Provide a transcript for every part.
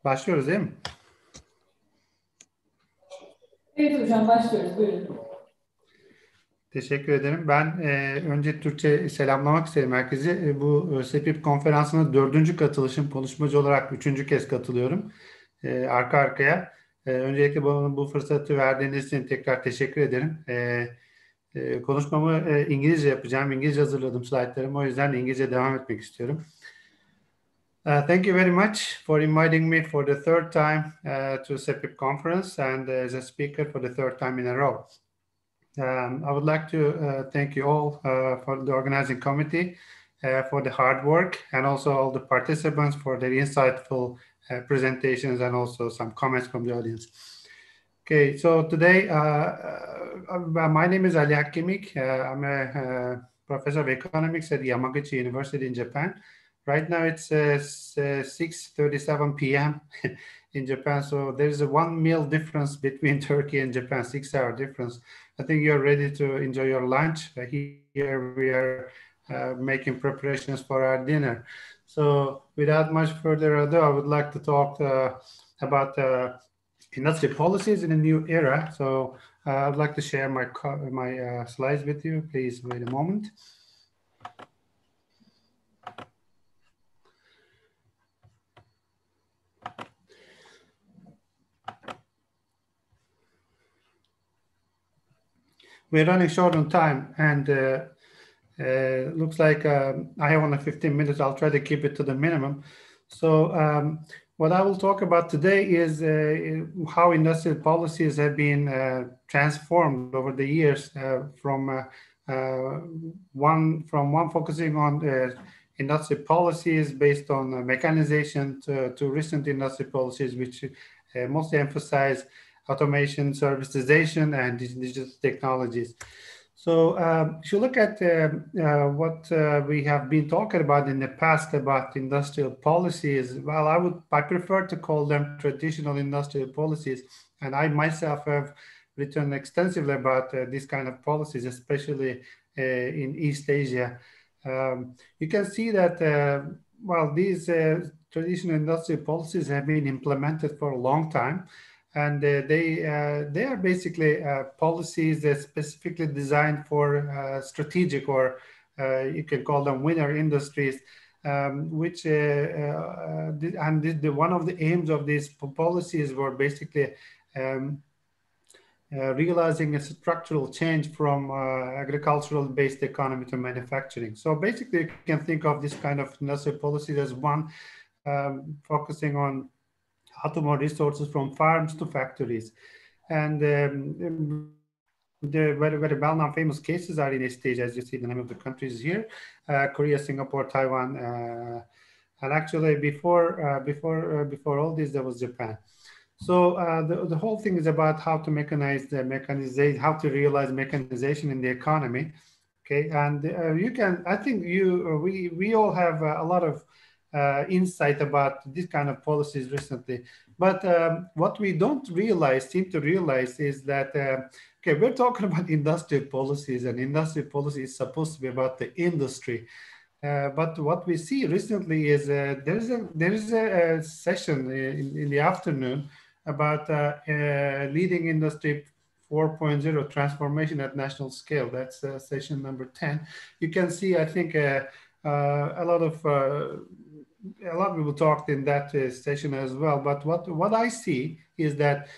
Başlıyoruz değil mi? Evet hocam, başlıyoruz. Buyurun. Teşekkür ederim. Ben önce Türkçe selamlamak isterim herkese. Bu SEPIP konferansına 4. katılışım, konuşmacı olarak 3. kez katılıyorum. Arka arkaya. Öncelikle bana bu fırsatı verdiğiniz için tekrar teşekkür ederim. Konuşmamı İngilizce yapacağım. İngilizce hazırladım slaytlarımı. O yüzden İngilizce devam etmek istiyorum. Thank you very much for inviting me for the third time to SEPIP conference and as a speaker for the third time in a row. I would like to thank you all for the organizing committee for the hard work and also all the participants for their insightful presentations and also some comments from the audience. Okay, so today my name is Ali Hakimik. I'm a professor of economics at Yamaguchi University in Japan. Right now it's 6:37 p.m. in Japan, so there's a 1 meal difference between Turkey and Japan, 6-hour difference. I think you're ready to enjoy your lunch. Here we are making preparations for our dinner. So without much further ado, I would like to talk about industry policies in a new era. So I'd like to share my slides with you. Please wait a moment. We're running short on time, and looks like I have only 15 minutes. I'll try to keep it to the minimum. So what I will talk about today is how industrial policies have been transformed over the years from one focusing on industrial policies based on mechanization to recent industrial policies, which mostly emphasize automation, servitization, and digital technologies. So if you look at what we have been talking about in the past about industrial policies, well, I prefer to call them traditional industrial policies. And I myself have written extensively about these kind of policies, especially in East Asia. You can see that, well, these traditional industrial policies have been implemented for a long time. And they are basically policies that specifically designed for strategic, or you can call them winner industries, which one of the aims of these policies were basically realizing a structural change from agricultural-based economy to manufacturing. So basically, you can think of this kind of industrial policies as one focusing on how to move resources from farms to factories. And the very, very well-known famous cases are in East Asia, as you see the name of the countries here, Korea, Singapore, Taiwan, and actually before all this, there was Japan. So the whole thing is about how to mechanize the mechanization, how to realize mechanization in the economy. Okay, and you can, I think we all have a lot of insight about this kind of policies recently. But what we don't seem to realize is that, okay, we're talking about industrial policies, and industrial policy is supposed to be about the industry. But what we see recently is there is a session in the afternoon about leading industry 4.0 transformation at national scale. That's session number 10. You can see, I think, a lot of people talked in that session as well. But what I see is that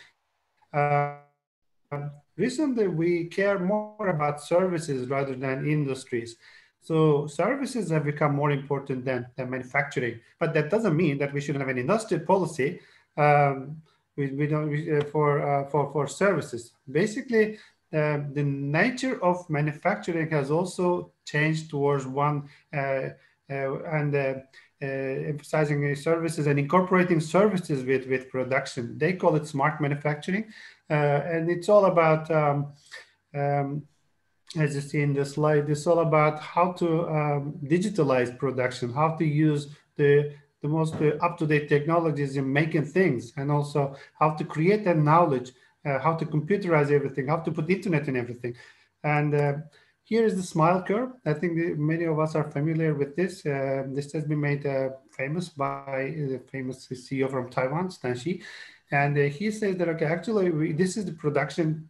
recently we care more about services rather than industries. So services have become more important than manufacturing. But that doesn't mean that we shouldn't have an industrial policy for services. Basically, the nature of manufacturing has also changed towards one emphasizing services and incorporating services with production. They call it smart manufacturing, and it's all about, as you see in the slide, it's all about how to digitalize production, how to use the most up-to-date technologies in making things, and also how to create that knowledge, how to computerize everything, how to put internet in everything. And here is the smile curve. I think many of us are familiar with this. This has been made famous by the famous CEO from Taiwan, Stan Shi. And he says that, okay, actually, this is the production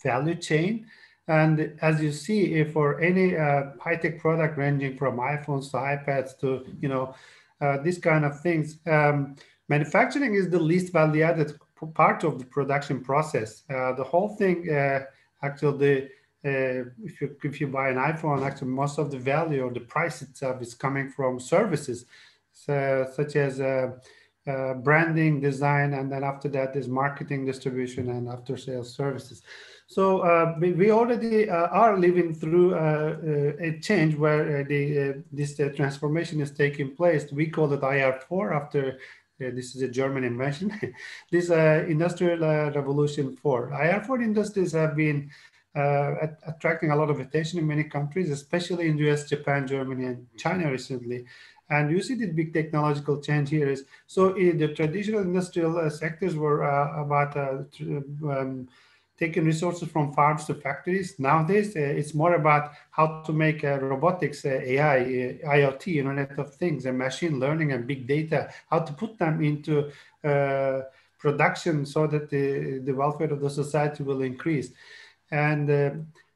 value chain. And as you see, if for any high-tech product ranging from iPhones to iPads to, these kind of things, manufacturing is the least value-added part of the production process. The whole thing, actually, if you buy an iPhone, actually most of the value or the price itself is coming from services, such as branding, design, and then after that is marketing, distribution, and after sales services. So we already are living through a change where this transformation is taking place. We call it IR4 after this is a German invention. This Industrial Revolution 4. IR4 industries have been attracting a lot of attention in many countries, especially in US, Japan, Germany, and China recently. And you see the big technological change here is, so the traditional industrial sectors were about taking resources from farms to factories. Nowadays, it's more about how to make robotics, AI, IoT, Internet of Things, and machine learning and big data, how to put them into production so that the welfare of the society will increase. And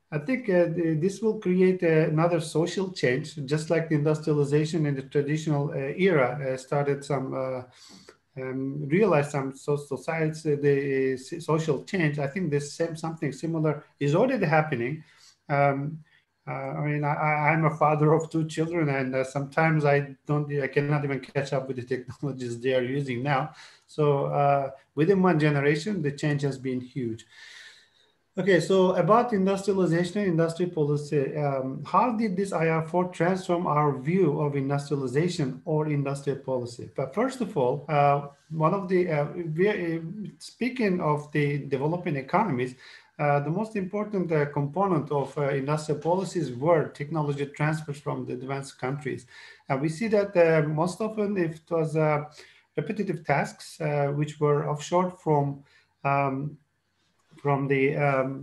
I think this will create another social change, just like the industrialization in the traditional era started some realize some societies, the social change. I think this something similar is already happening. I mean, I'm a father of 2 children, and sometimes I cannot even catch up with the technologies they are using now. So within one generation, the change has been huge. Okay, so about industrialization and industry policy, how did this IR4 transform our view of industrialization or industrial policy? But first of all, one of the, speaking of the developing economies, the most important component of industrial policies were technology transfers from the advanced countries. And we see that most often if it was repetitive tasks, which were offshore from the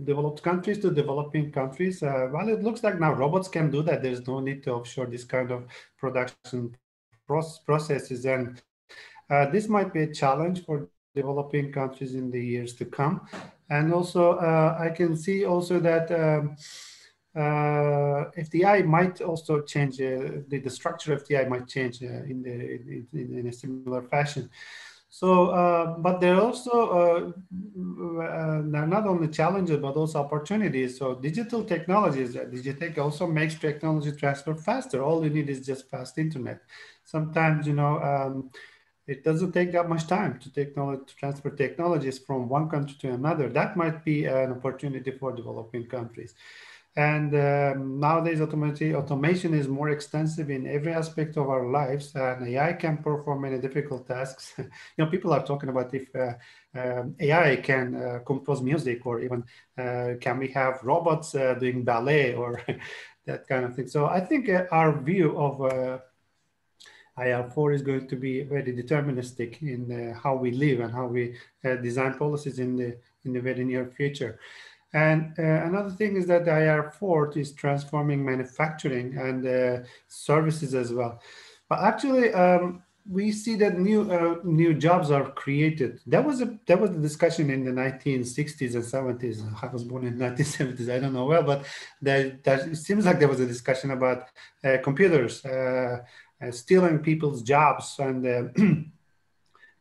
developed countries to developing countries. Well, it looks like now robots can do that. There's no need to offshore this kind of production processes. And this might be a challenge for developing countries in the years to come. And also, I can see also that FDI might also change, the structure of FDI might change in a similar fashion. So, but there are also not only challenges, but also opportunities. So digital technologies, Digitech also makes technology transfer faster. All you need is just fast internet. Sometimes, it doesn't take that much time to transfer technologies from one country to another. That might be an opportunity for developing countries. And nowadays, automation is more extensive in every aspect of our lives, and AI can perform many difficult tasks. People are talking about if AI can compose music, or even can we have robots doing ballet or that kind of thing. So I think our view of IR4 is going to be very deterministic in how we live and how we design policies in the very near future. And another thing is that the IR4 is transforming manufacturing and services as well. But actually, we see that new jobs are created. There was a discussion in the 1960s and 70s. I was born in the 1970s. I don't know well, but it seems like there was a discussion about computers stealing people's jobs, and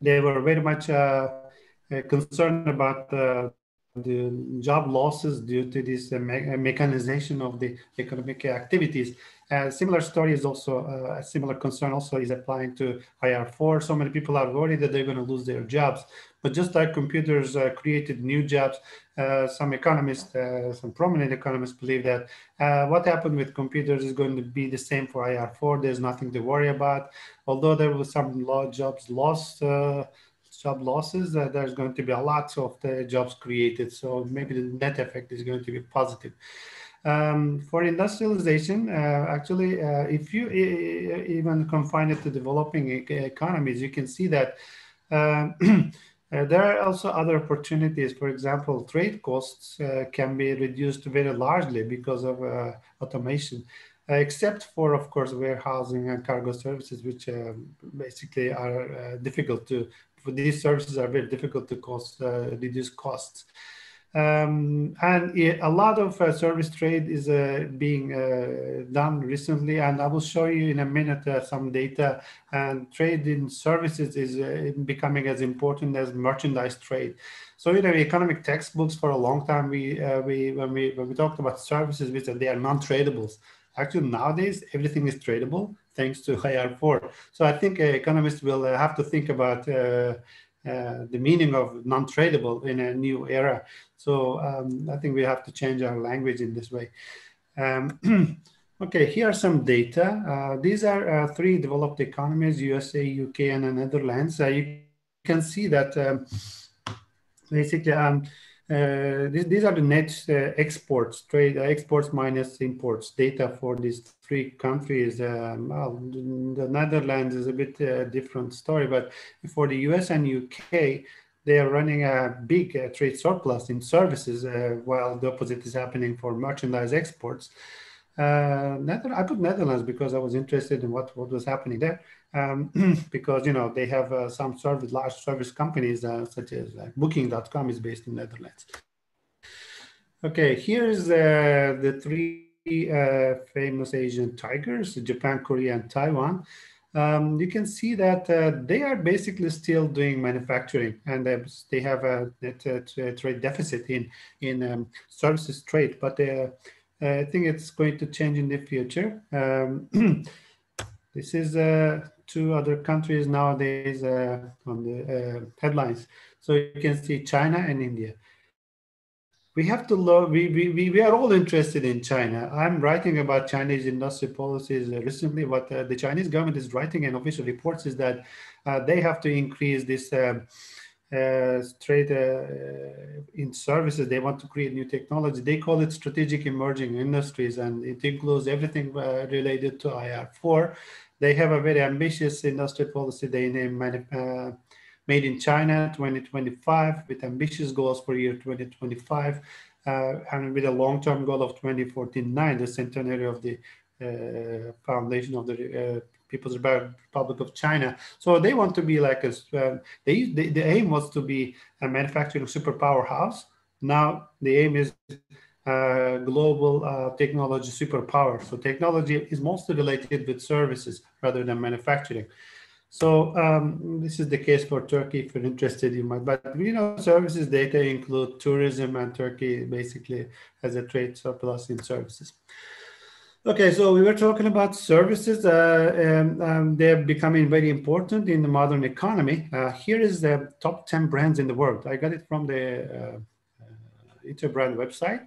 they were very much concerned about the job losses due to this mechanization of the economic activities. Similar story is also a similar concern also is applying to IR4. So many people are worried that they're going to lose their jobs. But just like computers created new jobs, some economists, some prominent economists believe that what happened with computers is going to be the same for IR4. There's nothing to worry about. Although there was some jobs lost, job losses, there's going to be a lot of the jobs created. So maybe the net effect is going to be positive. For industrialization, actually, if you even confine it to developing economies, you can see that There are also other opportunities. For example, trade costs can be reduced very largely because of automation, except for, of course, warehousing and cargo services, which basically are difficult to, for these services are very difficult to reduce costs. And a lot of service trade is being done recently, and I will show you in a minute some data. And trade in services is becoming as important as merchandise trade. So, economic textbooks for a long time, when we talked about services, we said they are non-tradables. Actually, nowadays everything is tradable thanks to IR4. So I think economists will have to think about the meaning of non-tradable in a new era. So I think we have to change our language in this way. Okay, here are some data. These are 3 developed economies, USA, UK, and the Netherlands. You can see that basically these are the net exports, trade exports minus imports data for these 3 countries. Well, the Netherlands is a bit different story, but for the US and UK, they are running a big trade surplus in services, while the opposite is happening for merchandise exports. I put Netherlands because I was interested in what was happening there, because they have some large service companies such as Booking.com is based in Netherlands. Okay, here is the 3 famous Asian tigers: Japan, Korea, and Taiwan. You can see that they are basically still doing manufacturing, and they have a trade deficit in services trade, but I think it's going to change in the future. This is 2 other countries nowadays on the headlines. So you can see China and India. We have to learn, we are all interested in China. I'm writing about Chinese industry policies recently. What the Chinese government is writing in official reports is that they have to increase this trade in services. They want to create new technology. They call it strategic emerging industries, and it includes everything related to IR4. They have a very ambitious industry policy. They name Made in China 2025, with ambitious goals for year 2025, and with a long-term goal of 2049, the centenary of the foundation of the People's Republic of China. So they want to be like the aim was to be a manufacturing superpower house. Now the aim is global technology superpower. So technology is mostly related with services rather than manufacturing. So this is the case for Turkey. If you're interested, you might. But services data include tourism, and Turkey basically has a trade surplus in services. Okay, so we were talking about services. They're becoming very important in the modern economy. Here is the top 10 brands in the world. I got it from the Interbrand website.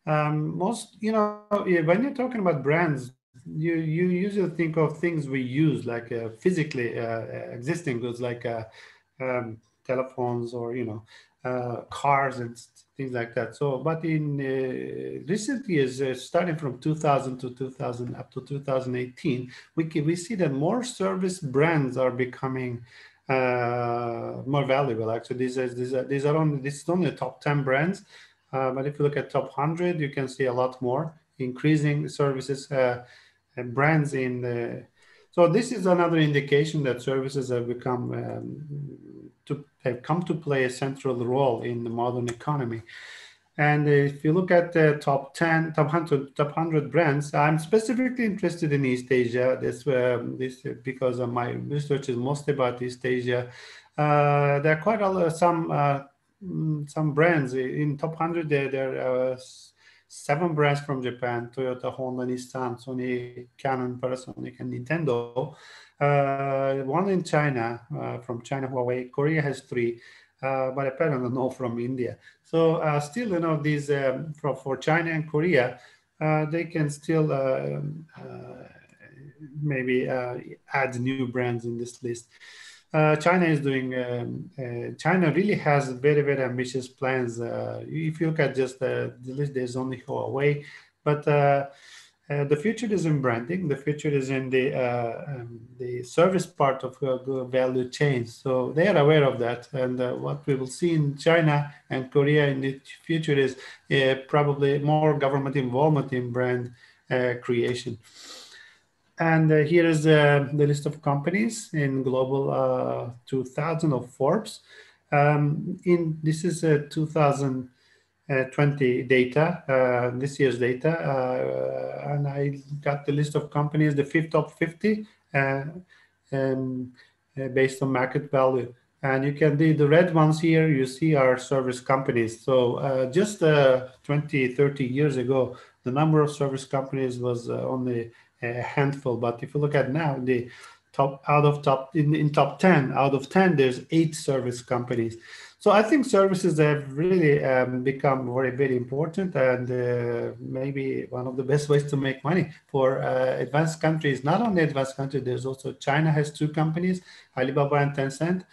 When you're talking about brands, you usually think of things we use, like physically existing goods, like telephones or cars and things like that. So, but in recent years, starting from 2000 to 2000 up to 2018, we see that more service brands are becoming more valuable. Actually, these are only the top 10 brands. But if you look at top 100, you can see a lot more increasing services and brands in the. So this is another indication that services have come to play a central role in the modern economy. And if you look at the top 100 brands, I'm specifically interested in East Asia. This because of my research is mostly about East Asia. There are quite some brands in top 100. There are 7 brands from Japan: Toyota, Honda, Nissan, Sony, Canon, Panasonic, and Nintendo. 1 in China, from China, Huawei. Korea has 3, but apparently no from India. So still, these for China and Korea, they can still maybe add new brands in this list. China is doing. China really has very, very ambitious plans. If you look at just the list, there's only Huawei, but The future is in branding. The future is in the service part of the value chain. So they are aware of that. And what we will see in China and Korea in the future is probably more government involvement in brand creation. And here is the list of companies in Global 2000 of Forbes. This is 2020 data, this year's data, and I got the list of companies, the top 50, based on market value. And you can see the red ones here, you see are service companies. So just 20, 30 years ago, the number of service companies was only a handful. But if you look at now, the in top 10, out of 10, there's 8 service companies. So I think services have really become very important, and maybe one of the best ways to make money for advanced countries. Not only advanced countries, there's also China has 2 companies, Alibaba and Tencent.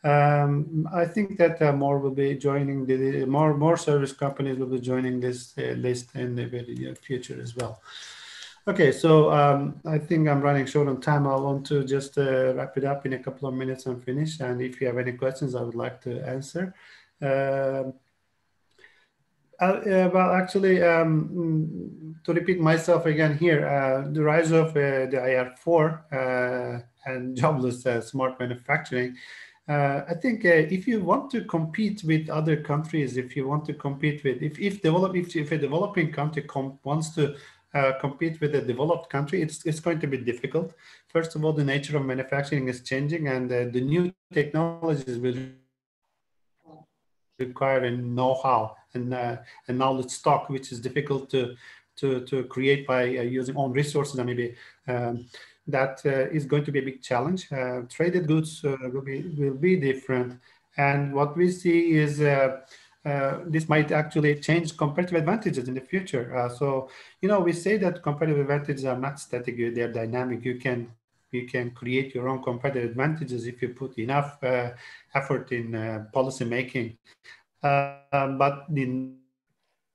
I think that more will be joining more service companies will be joining this list in the very near future as well. Okay, so I think I'm running short on time. I want to just wrap it up in a couple of minutes and finish. And if you have any questions, I would like to answer. Well, actually, to repeat myself again here, the rise of the IR4 and jobless smart manufacturing. I think if you want to compete with other countries, if you want to compete with, if a developing country wants to compete with a developed country, it's going to be difficult. First of all, the nature of manufacturing is changing, and the new technologies will require a know-how and knowledge stock, which is difficult to create by using own resources, and maybe that is going to be a big challenge. Traded goods will be different, and what we see is this might actually change competitive advantages in the future. So, we say that competitive advantages are not static; they're dynamic. You can create your own competitive advantages if you put enough effort in policy making. But in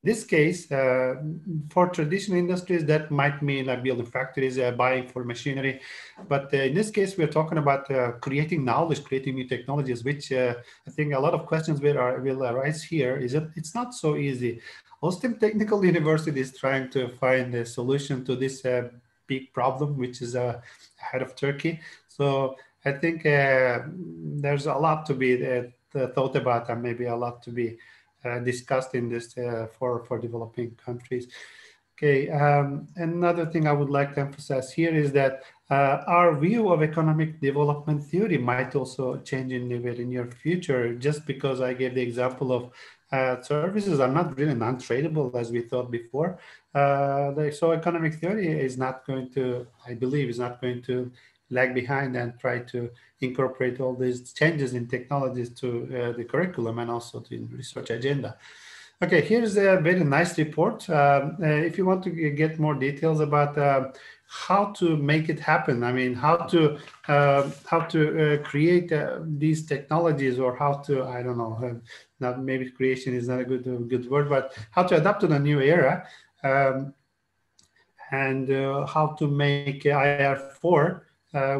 this case, for traditional industries, that might mean like building factories, buying for machinery. But in this case, we're talking about creating knowledge, creating new technologies, which I think a lot of questions will arise here. It's not so easy. OSTİM Technical University is trying to find a solution to this big problem, which is ahead of Turkey. So I think there's a lot to be thought about, and maybe a lot to be discussed in this for developing countries. Okay, another thing I would like to emphasize here is that our view of economic development theory might also change in the very near future, just because I gave the example of services are not really non-tradable as we thought before. So economic theory is not going to, I believe, is not going to lag behind and try to incorporate all these changes in technologies to the curriculum and also to the research agenda. Okay, here's a very nice report. If you want to get more details about how to make it happen, I mean, how to create these technologies, or how to, I don't know, not maybe creation is not a good word, but how to adapt to the new era, and how to make IR4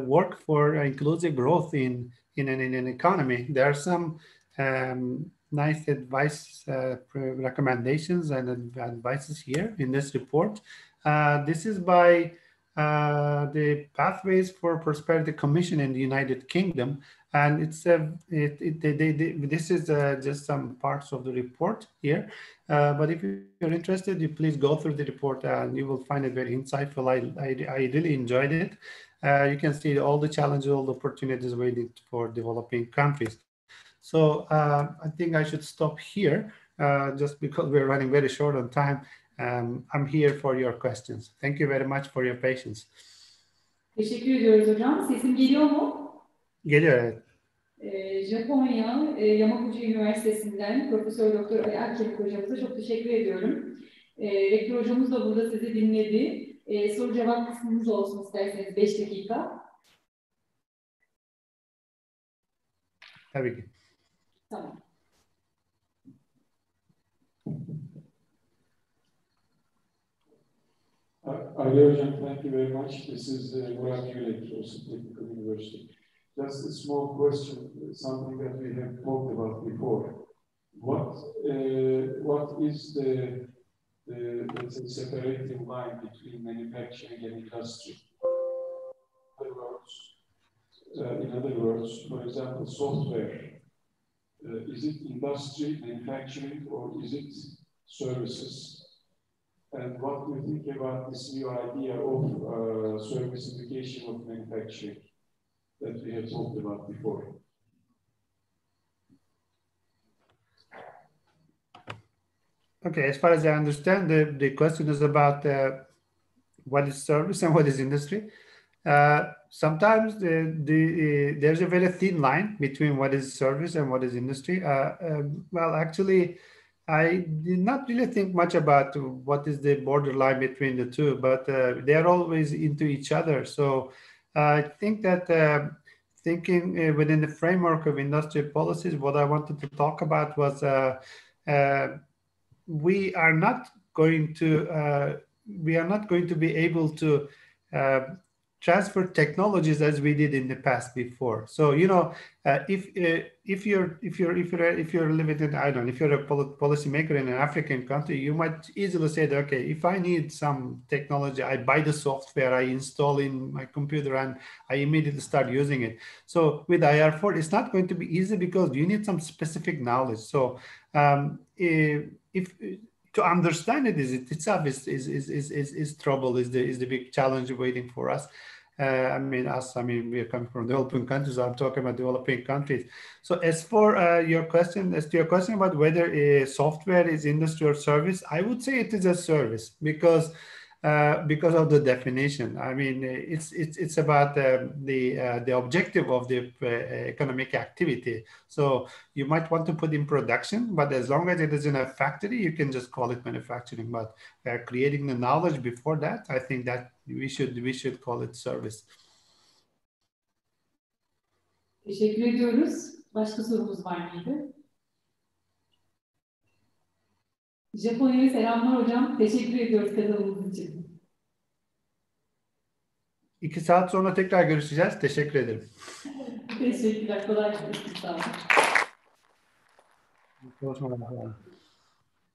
work for inclusive growth in an economy. There are some nice advice, recommendations and advices here in this report. This is by the Pathways for Prosperity Commission in the United Kingdom, and this is just some parts of the report here. But if you're interested, you please go through the report, and you will find it very insightful. I really enjoyed it. You can see all the challenges, all the opportunities waiting for developing countries. So I think I should stop here, just because we're running very short on time. I'm here for your questions. Thank you very much for your patience. Teşekkür ediyoruz hocam. Sesim geliyor mu? Geliyor, evet. Japonya Yamaguchi Üniversitesi'nden Profesör Doktor Ali Akçelik hocamıza çok teşekkür ediyorum. Rektör hocamız da burada sizi dinledi. Soru cevap kısmımız olsun isterseniz 5 dakika. Tabii ki. Tamam. Ali Hocam, thank you very much. This is Murat Yürek, Ostim Technical University. Just a small question, something that we have talked about before. What is the let's say, separating line between manufacturing and industry? In other words, for example, software. Is it industry, manufacturing, or is it services? And what do you think about this new idea of servicification of manufacturing that we have talked about before? Okay, as far as I understand, the question is about what is service and what is industry. Sometimes there's a very thin line between what is service and what is industry. Well, actually, I did not really think much about what is the borderline between the two, but they're always into each other. So I think that thinking within the framework of industrial policies, what I wanted to talk about was we are not going to be able to transfer technologies as we did in the past before. So if you're living in, I don't know, if you're a policymaker in an African country, you might easily say that, okay, if I need some technology, I buy the software, I install in my computer, and I immediately start using it. So with IR4, it's not going to be easy because you need some specific knowledge. So if to understand it itself is trouble, is the big challenge waiting for us. We are coming from developing countries, so I'm talking about developing countries. So as for your question about whether software is industry or service, I would say it is a service because of the definition. I mean, it's about the objective of the economic activity. So you might want to put in production, but as long as it is in a factory, you can just call it manufacturing. But creating the knowledge before that, I think that we should call it service. Teşekkür ediyoruz. Başka sorumuz var mıydı? Japonya'ya selamlar hocam. Teşekkür ediyoruz katılımınız için. 2 saat sonra tekrar görüşeceğiz. Teşekkür ederim. Teşekkürler. Kolay gelsin. Sağ olun.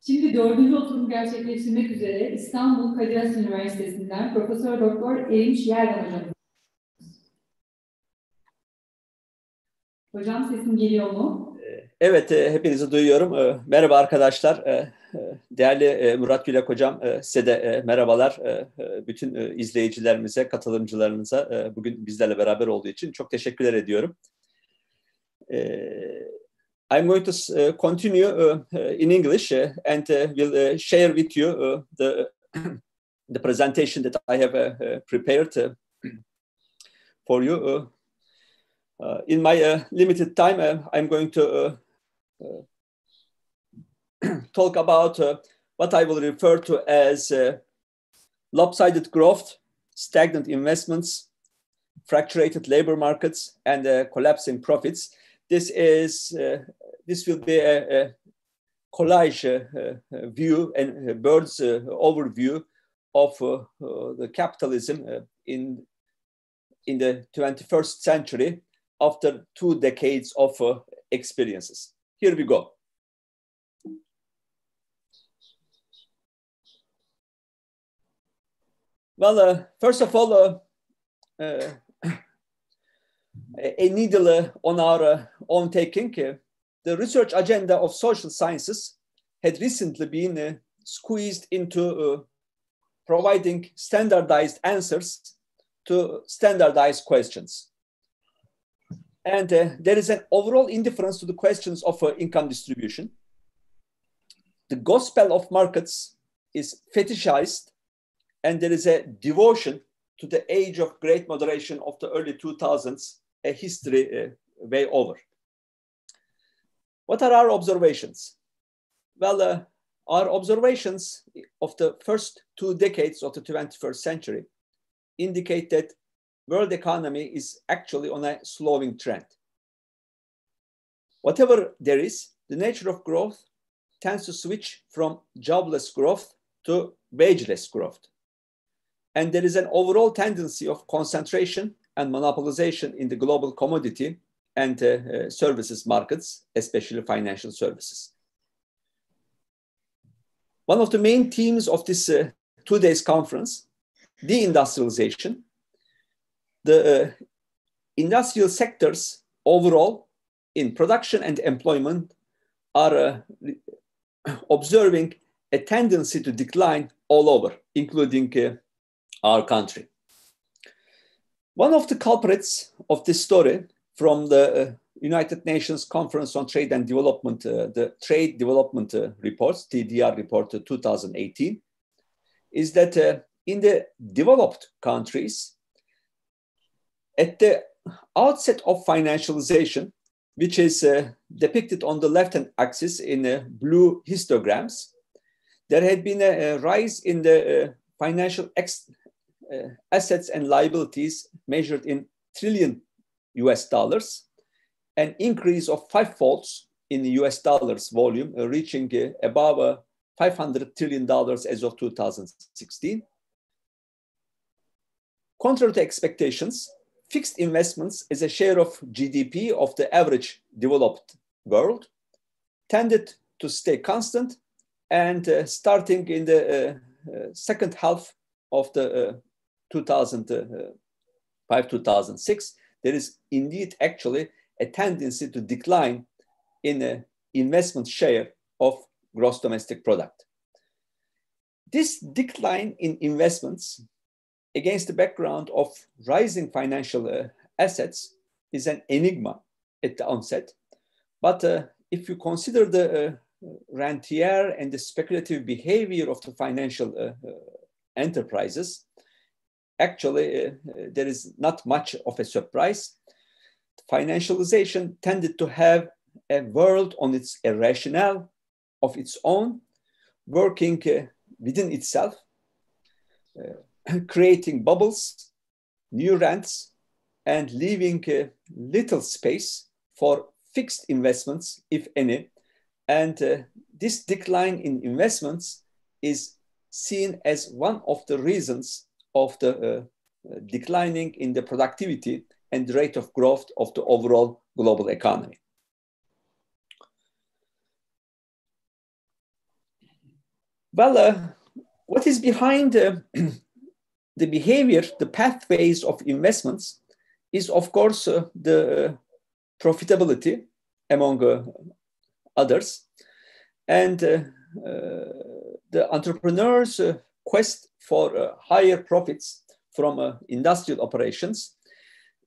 Şimdi 4. oturum gerçekleştirmek üzere İstanbul Kadir Has Üniversitesi'nden Profesör Doktor Erinç Yerdan hocamız. Hocam sesim geliyor mu? Evet, hepinizi duyuyorum. Merhaba arkadaşlar. Değerli Murat Yürek hocam, size de merhabalar. Bütün izleyicilerimize, katılımcılarımıza bugün bizlerle beraber olduğu için çok teşekkürler ediyorum. I'm going to continue in English and will share with you the presentation that I have prepared for you. In my limited time, I'm going to talk about what I will refer to as lopsided growth, stagnant investments, fractured labor markets, and collapsing profits. This will be a collage view and a bird's overview of the capitalism in the 21st century after 2 decades of experiences. Here we go. Well, first of all, a needle on our own taking. The research agenda of social sciences had recently been squeezed into providing standardized answers to standardized questions. And there is an overall indifference to the questions of income distribution. The gospel of markets is fetishized, and there is a devotion to the age of great moderation of the early 2000s, a history way over. What are our observations? Well, our observations of the first 2 decades of the 21st century indicate that world economy is actually on a slowing trend. Whatever there is, the nature of growth tends to switch from jobless growth to wageless growth. and there is an overall tendency of concentration and monopolization in the global commodity and services markets, especially financial services. One of the main themes of this 2 days conference, deindustrialization, the industrial sectors overall in production and employment are observing a tendency to decline all over, including our country. One of the culprits of this story from the United Nations Conference on Trade and Development, the Trade Development Reports, TDR report 2018, is that in the developed countries, at the outset of financialization, which is depicted on the left-hand axis in blue histograms, there had been a rise in the financial assets and liabilities measured in trillion US dollars, an increase of 5-fold in the US dollars volume, reaching above $500 trillion as of 2016. Contrary to expectations, fixed investments as a share of GDP of the average developed world tended to stay constant, and starting in the second half of the 2005-2006, there is indeed actually a tendency to decline in investment share of gross domestic product. This decline in investments against the background of rising financial assets is an enigma at the onset. But if you consider the rentier and the speculative behavior of the financial enterprises, actually there is not much of a surprise. Financialization tended to have a world on its a rationale of its own, working within itself, creating bubbles, new rents, and leaving little space for fixed investments, if any. And this decline in investments is seen as one of the reasons of the declining in the productivity and the rate of growth of the overall global economy. Well, what is behind the behavior, the pathways of investments is, of course, the profitability among others, and the entrepreneurs' quest for higher profits from industrial operations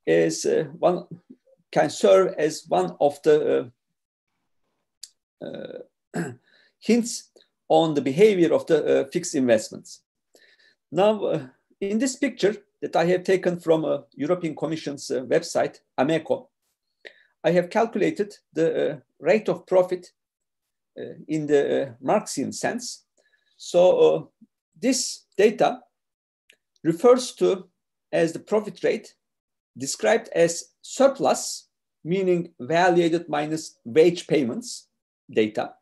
is can serve as one of the hints on the behavior of the fixed investments. Now, in this picture that I have taken from European Commission's website, AMECO, I have calculated the rate of profit in the Marxian sense. So this data refers to as the profit rate described as surplus, meaning value-added minus wage payments data,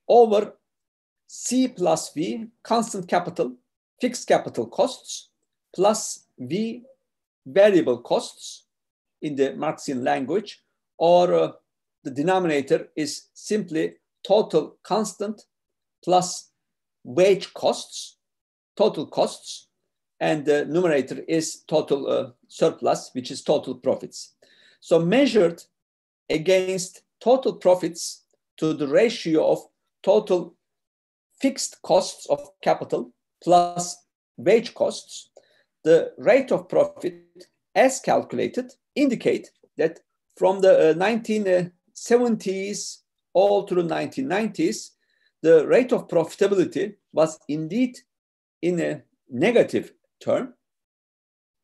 over C plus V, constant capital, fixed capital costs, plus V, variable costs in the Marxian language, or the denominator is simply total constant plus wage costs, total costs, and the numerator is total surplus, which is total profits. So measured against total profits to the ratio of total fixed costs of capital plus wage costs, the rate of profit as calculated indicate that from the 1970s all through the 1990s, the rate of profitability was indeed in a negative term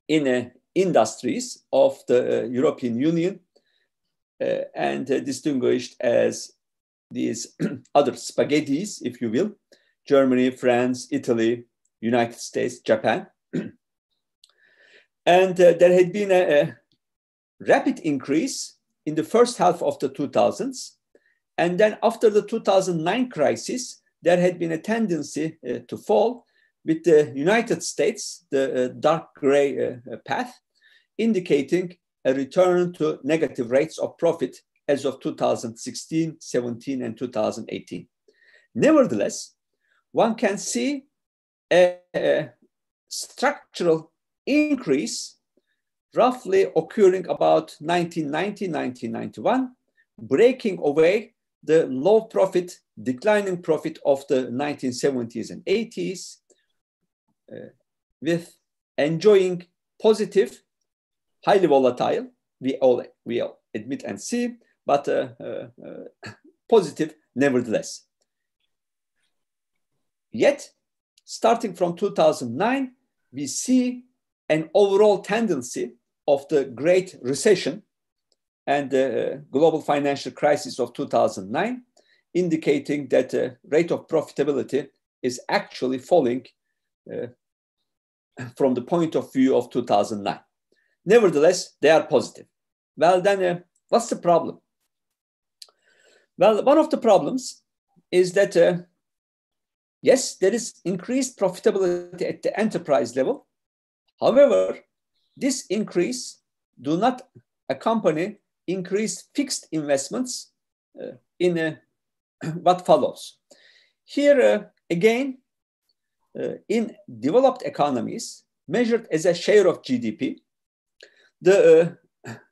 in industries of the European Union and distinguished as these other spaghettis, if you will, Germany, France, Italy, United States, Japan. And there had been a rapid increase in the first half of the 2000s. And then after the 2009 crisis, there had been a tendency to fall. with the United States, the dark gray path, indicating a return to negative rates of profit as of 2016, 17, and 2018. Nevertheless, one can see a structural increase roughly occurring about 1990, 1991, breaking away the low profit, declining profit of the 1970s and 80s, with enjoying positive, highly volatile, we all admit and see, but positive nevertheless. Yet, starting from 2009, we see an overall tendency of the Great Recession and the global financial crisis of 2009, indicating that the rate of profitability is actually falling from the point of view of 2009. Nevertheless, they are positive. Well, then what's the problem? Well, one of the problems is that, yes, there is increased profitability at the enterprise level. However, this increase do not accompany increased fixed investments in what follows. Here, again, in developed economies, measured as a share of GDP, the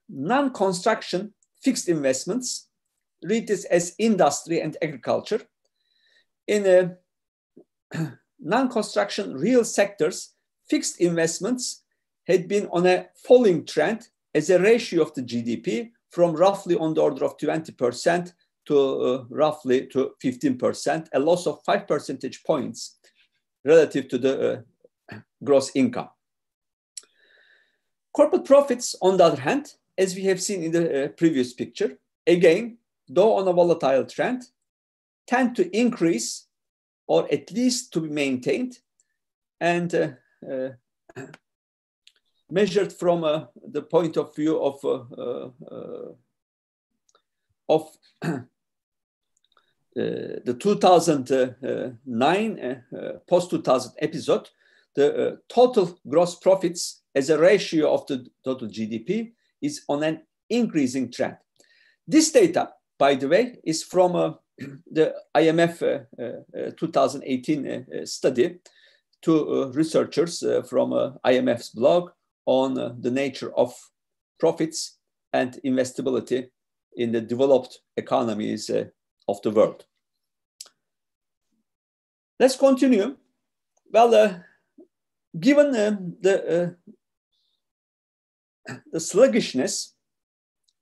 non-construction fixed investments, read this as industry and agriculture. In non-construction real sectors, fixed investments had been on a falling trend as a ratio of the GDP from roughly on the order of 20% to roughly to 15%, a loss of 5 percentage points relative to the gross income. Corporate profits, on the other hand, as we have seen in the previous picture, again, though on a volatile trend, tend to increase or at least to be maintained and measured from the point of view of the 2009 post-2000 episode, the total gross profits as a ratio of the total GDP is on an increasing trend. This data, by the way, is from the IMF 2018 study to researchers from IMF's blog on the nature of profits and investability in the developed economies of the world. Let's continue. Well, given the sluggishness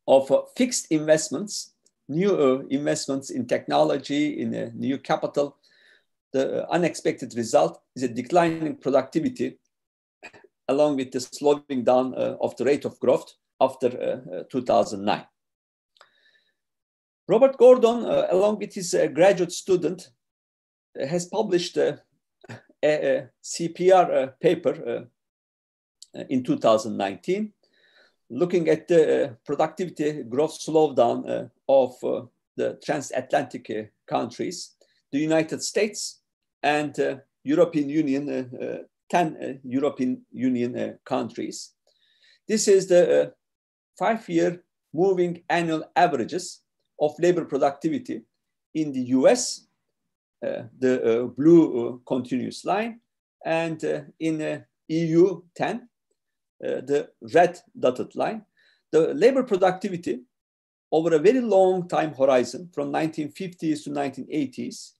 of fixed investments, new investments in technology, in new capital, the unexpected result is a decline in productivity along with the slowing down of the rate of growth after 2009. Robert Gordon, along with his graduate student, has published a CPR paper in 2019, looking at the productivity growth slowdown of the transatlantic countries, the United States and European Union, 10 European Union countries. This is the 5-year moving annual averages of labor productivity in the US, the blue continuous line, and in EU 10, the red dotted line. The labor productivity over a very long time horizon from 1950s to 1980s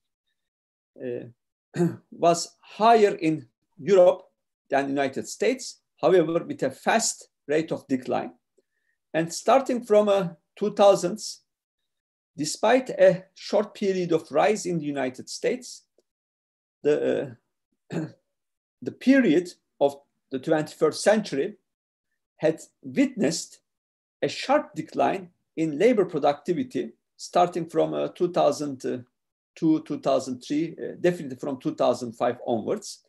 was higher in Europe than the United States, however, with a fast rate of decline. And starting from 2000s, despite a short period of rise in the United States, the period of the 21st century had witnessed a sharp decline in labor productivity starting from 2002, 2003, definitely from 2005 onwards,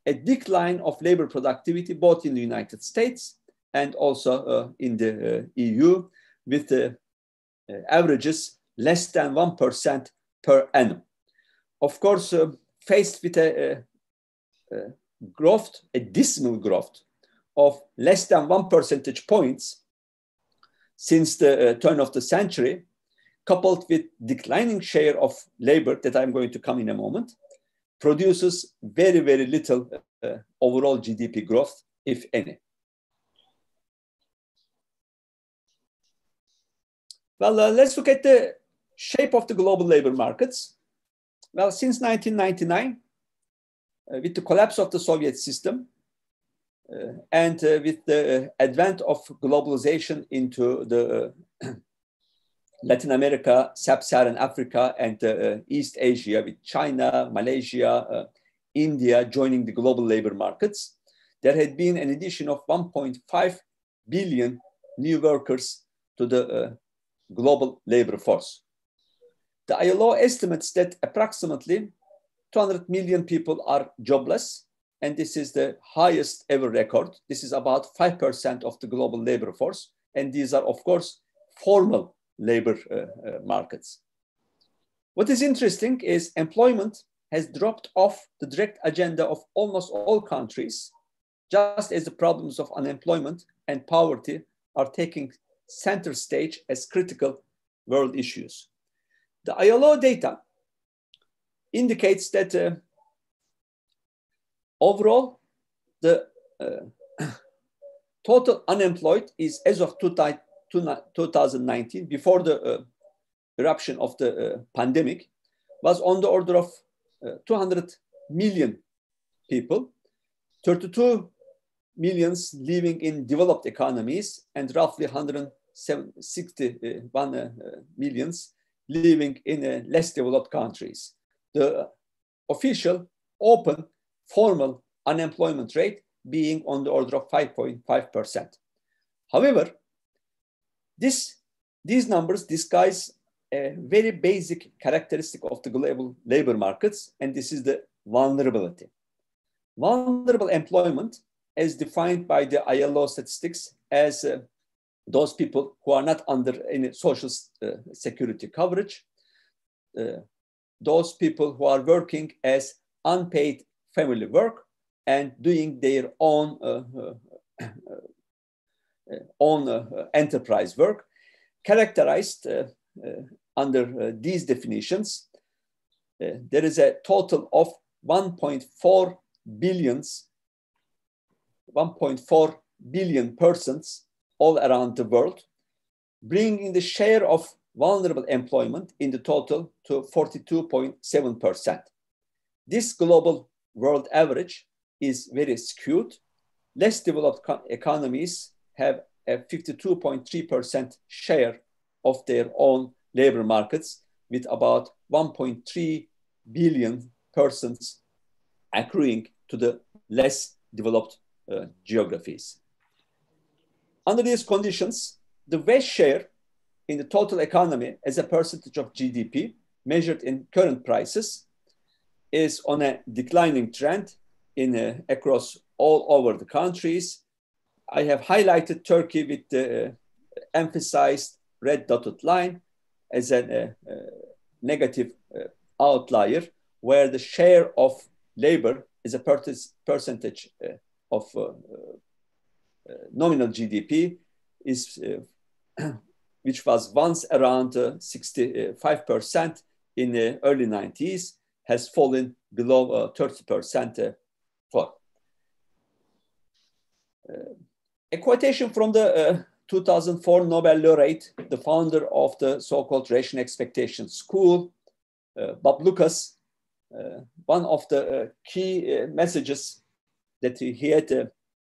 a decline of labor productivity both in the United States and also in the EU with the averages less than 1% per annum. Of course, faced with a growth, a dismal growth of less than 1 percentage points since the turn of the century, coupled with declining share of labor that I'm going to come in a moment, produces very, very little overall GDP growth, if any. Well, let's look at the shape of the global labor markets. Well, since 1999, with the collapse of the Soviet system and with the advent of globalization into the Latin America, Sub-Saharan Africa, and East Asia, with China, Malaysia, India joining the global labor markets, there had been an addition of 1.5 billion new workers to the global labor force. The ILO estimates that approximately 200 million people are jobless, and this is the highest ever record. This is about 5% of the global labor force, and these are, of course, formal labor markets. What is interesting is employment has dropped off the direct agenda of almost all countries, just as the problems of unemployment and poverty are taking center stage as critical world issues. The ILO data indicates that overall, the total unemployed is, as of 2019, before the eruption of the pandemic, was on the order of 200 million people, 32 millions living in developed economies, and roughly 161 millions living in less developed countries. The official open formal unemployment rate being on the order of 5.5%. However, these numbers disguise a very basic characteristic of the global labor markets, and this is the vulnerability. Vulnerable employment, as defined by the ILO statistics, as those people who are not under any social security coverage, those people who are working as unpaid family work and doing their own enterprise work, characterized under these definitions. There is a total of 1.4 billion persons all around the world, bringing the share of vulnerable employment in the total to 42.7%. This global world average is very skewed. Less developed economies have a 52.3% share of their own labor markets, with about 1.3 billion persons accruing to the less developed geographies. Under these conditions, the waste share in the total economy as a percentage of GDP measured in current prices is on a declining trend across all over the countries. I have highlighted Turkey with the emphasized red dotted line as a negative outlier, where the share of labor is a percentage of nominal GDP is which was once around 65% in the early 90s, has fallen below 30% for. A quotation from the 2004 Nobel laureate, the founder of the so-called Ration Expectation School, Bob Lucas. One of the key messages that he had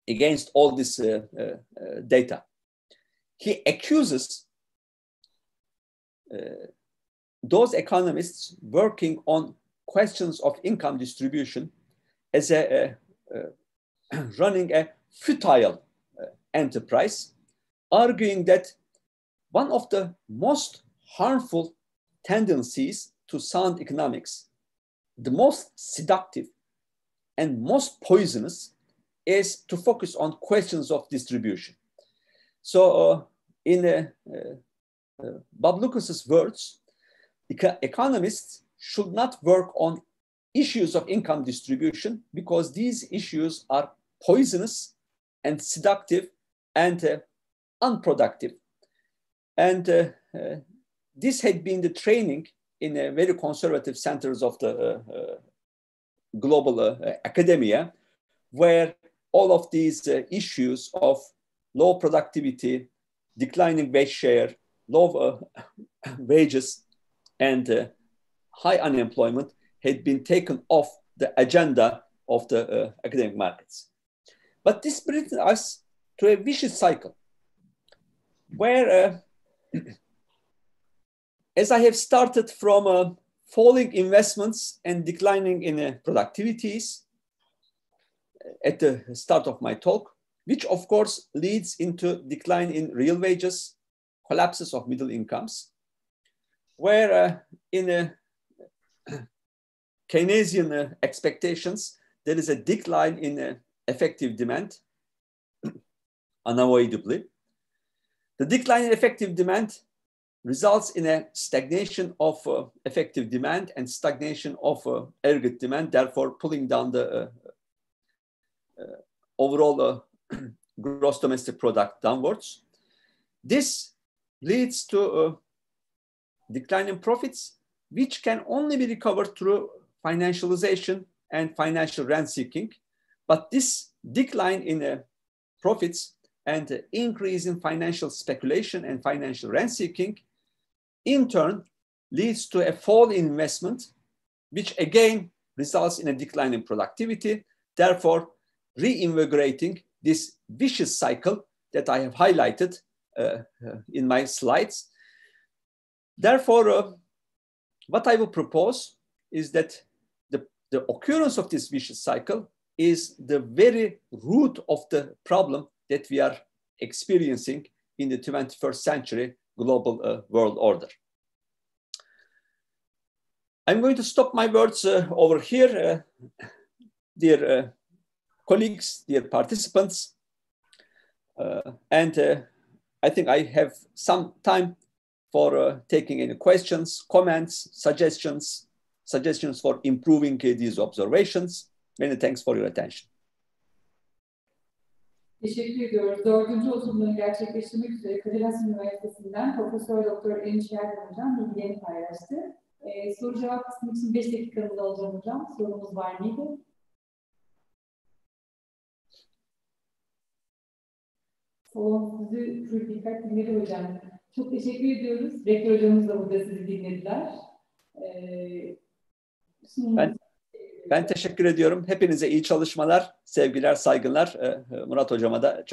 against all this data. He accuses those economists working on questions of income distribution as running a futile enterprise, arguing that one of the most harmful tendencies to sound economics, the most seductive and most poisonous, is to focus on questions of distribution. So in Bob Lucas's words, economists should not work on issues of income distribution, because these issues are poisonous and seductive and unproductive. And this had been the training in very conservative centers of the global academia, where all of these issues of low productivity, declining wage share, low wages, and high unemployment had been taken off the agenda of the academic markets. But this brings us to a vicious cycle, where, as I have started from falling investments and declining in productivities at the start of my talk, which of course leads into decline in real wages, collapses of middle incomes, where in Keynesian expectations, there is a decline in effective demand, unavoidably. The decline in effective demand results in a stagnation of effective demand and stagnation of aggregate demand, therefore pulling down the overall gross domestic product downwards. This leads to decline in profits, which can only be recovered through financialization and financial rent seeking. But this decline in profits and increase in financial speculation and financial rent seeking, in turn, leads to a fall in investment, which again results in a decline in productivity, therefore reinvigorating this vicious cycle that I have highlighted in my slides. Therefore, what I will propose is that the occurrence of this vicious cycle is the very root of the problem that we are experiencing in the 21st century global world order. I'm going to stop my words over here. Dear colleagues, dear participants, and I think I have some time for taking any questions, comments, suggestions for improving these observations. Many thanks for your attention. Teşekkür ediyoruz. 4. oturumunu gerçekleştirmek üzere Kadir Has Üniversitesi'nden Profesör Doktor Economies Hocam bilgilerini paylaştı. Soru cevap kısmı için 5 dakikamız alacağım hocam. Sorumuz var mıydı? Salon sizi full dikkat dinledi hocam. Çok teşekkür ediyoruz. Rektör hocamız da burada sizi dinlediler. Ben teşekkür ediyorum. Hepinize iyi çalışmalar, sevgiler, saygılar. Murat hocama da